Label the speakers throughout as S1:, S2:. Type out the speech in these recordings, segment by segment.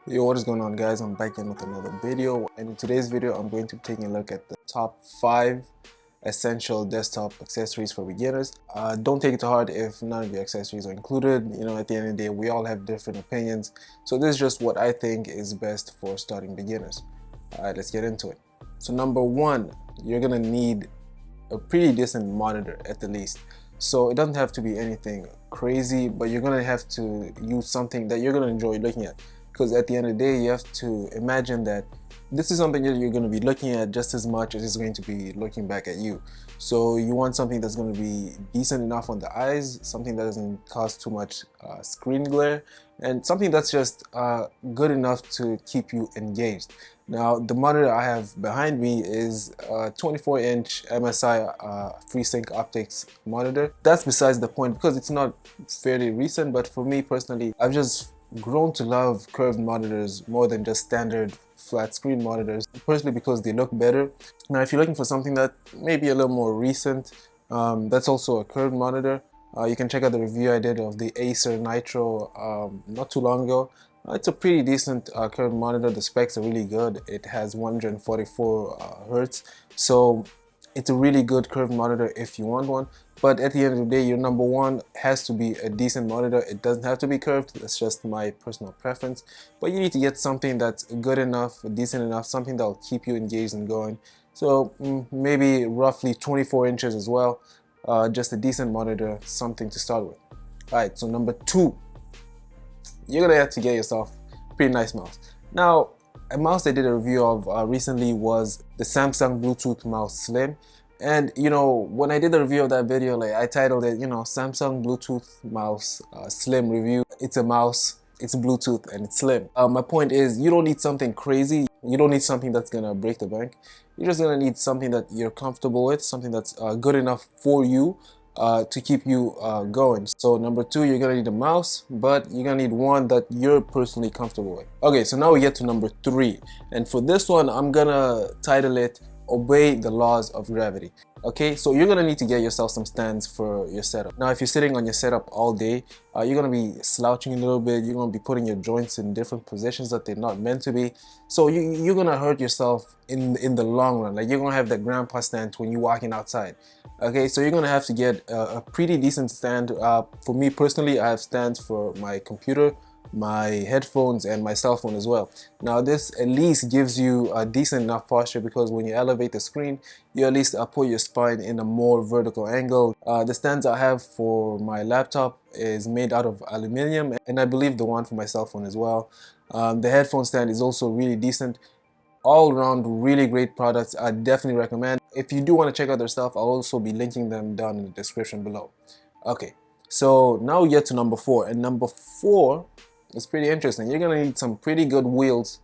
S1: Yo, what is going on, guys? I'm back in with another video, and in today's video I'm going to be taking a look at the top 5 essential desktop accessories for beginners. Don't take it to heart if none of your accessories are included. You know, at the end of the day, we all have different opinions, so this is just what I think is best for starting beginners. Alright, let's get into it. So number 1, you're gonna need a pretty decent monitor at the least. So it doesn't have to be anything crazy, but you're gonna have to use something that you're gonna enjoy looking at, because at the end of the day you have to imagine that this is something that you're going to be looking at just as much as it's going to be looking back at you. So you want something that's going to be decent enough on the eyes, something that doesn't cause too much screen glare, and something that's just good enough to keep you engaged. Now the monitor I have behind me is a 24-inch MSI FreeSync Optics monitor. That's besides the point because it's not fairly recent, but for me personally, I've just grown to love curved monitors more than just standard flat screen monitors, personally because they look better. Now if you're looking for something that may be a little more recent, that's also a curved monitor. You can check out the review I did of the Acer Nitro not too long ago. It's a pretty decent curved monitor. The specs are really good. It has 144 Hertz, so it's a really good curved monitor if you want one. But at the end of the day, your number one has to be a decent monitor. It doesn't have to be curved, that's just my personal preference. But you need to get something that's good enough, decent enough, something that'll keep you engaged and going. So maybe roughly 24 inches as well. Just a decent monitor, something to start with. Alright, so number 2, you're gonna have to get yourself a pretty nice mouse. Now, a mouse I did a review of recently was the Samsung Bluetooth Mouse Slim. And you know, when I did the review of that video, like I titled it, you know, Samsung Bluetooth Mouse Slim review. It's a mouse, it's Bluetooth, and it's slim. My point is, you don't need something crazy. You don't need something that's gonna break the bank. You're just gonna need something that you're comfortable with, something that's good enough for you to keep you going. So number 2, you're gonna need a mouse, but you're gonna need one that you're personally comfortable with. Okay, so now we get to number 3, and for this one I'm gonna title it Obey the Laws of Gravity. Okay, so you're gonna need to get yourself some stands for your setup. Now if you're sitting on your setup all day, you're gonna be slouching a little bit, you're gonna be putting your joints in different positions that they're not meant to be, so you're gonna hurt yourself in the long run. Like, you're gonna have that grandpa stand when you're walking outside. Okay, so you're gonna have to get a pretty decent stand. For me personally, I have stands for my computer, my headphones, and my cell phone as well. Now this at least gives you a decent enough posture, because when you elevate the screen, you at least put your spine in a more vertical angle. The stands I have for my laptop is made out of aluminium, and I believe the one for my cell phone as well. The headphone stand is also really decent. All around really great products. I definitely recommend. If you do want to check out their stuff, I'll also be linking them down in the description below. Okay, so now we get to number 4, and number 4 is pretty interesting. You're gonna need some pretty good wheels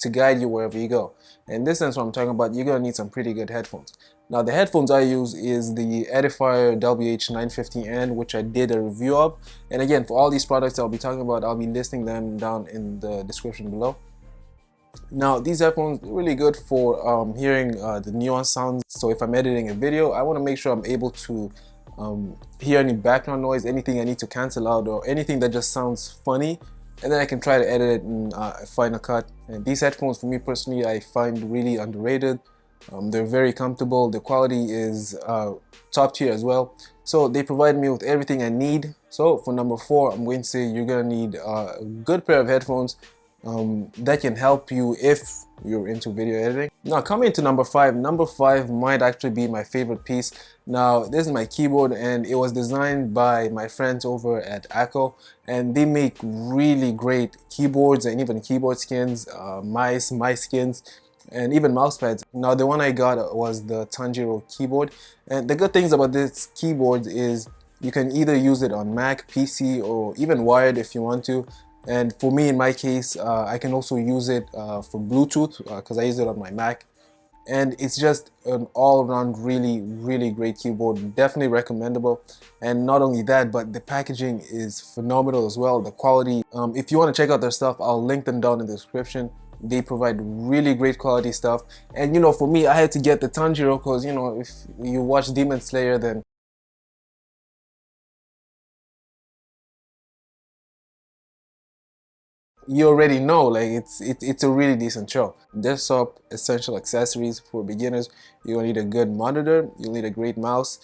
S1: to guide you wherever you go. In this sense, what I'm talking about, you're gonna need some pretty good headphones. Now the headphones I use is the Edifier WH950N, which I did a review of. And again, for all these products I'll be talking about, I'll be listing them down in the description below. Now these headphones are really good for hearing the nuanced sounds. So if I'm editing a video, I want to make sure I'm able to hear any background noise, anything I need to cancel out, or anything that just sounds funny, and then I can try to edit it in Final Cut. And these headphones, for me personally, I find really underrated. They're very comfortable. The quality is top tier as well. So they provide me with everything I need. So for number 4, I'm going to say you're gonna need a good pair of headphones that can help you if you're into video editing. Now coming to number 5, number 5 might actually be my favorite piece. Now this is my keyboard, and it was designed by my friends over at ACO, and they make really great keyboards and even keyboard skins, mice skins, and even mouse pads. Now the one I got was the Tanjiro keyboard, and the good things about this keyboard is you can either use it on Mac, PC, or even wired if you want to. And for me, in my case, I can also use it for Bluetooth because I use it on my Mac. And it's just an all-around really great keyboard, definitely recommendable. And not only that, but the packaging is phenomenal as well, the quality. If you want to check out their stuff, I'll link them down in the description. They provide really great quality stuff. And you know, for me, I had to get the Tanjiro because, you know, if you watch Demon Slayer, then you already know, like it's a really decent show. Desktop essential accessories for beginners. You'll need a good monitor, you'll need a great mouse,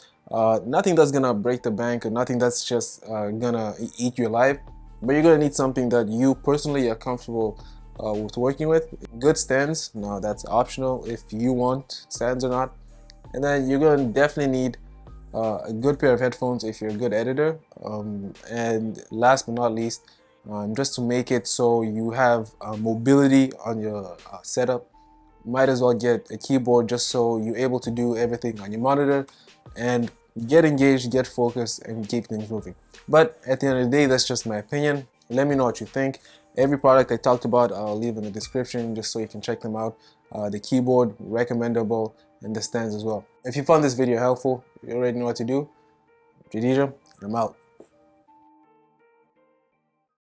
S1: nothing that's gonna break the bank, or nothing that's just gonna eat you alive, but you're gonna need something that you personally are comfortable with working with. Good stands, now that's optional if you want stands or not. And then you're gonna definitely need a good pair of headphones if you're a good editor. And last but not least, just to make it so you have mobility on your setup, might as well get a keyboard just so you're able to do everything on your monitor and get engaged, get focused, and keep things moving. But at the end of the day, that's just my opinion. Let me know what you think. Every product I talked about, I'll leave in the description just so you can check them out. The keyboard, recommendable, and the stands as well. If you found this video helpful, you already know what to do. Jadija, I'm out.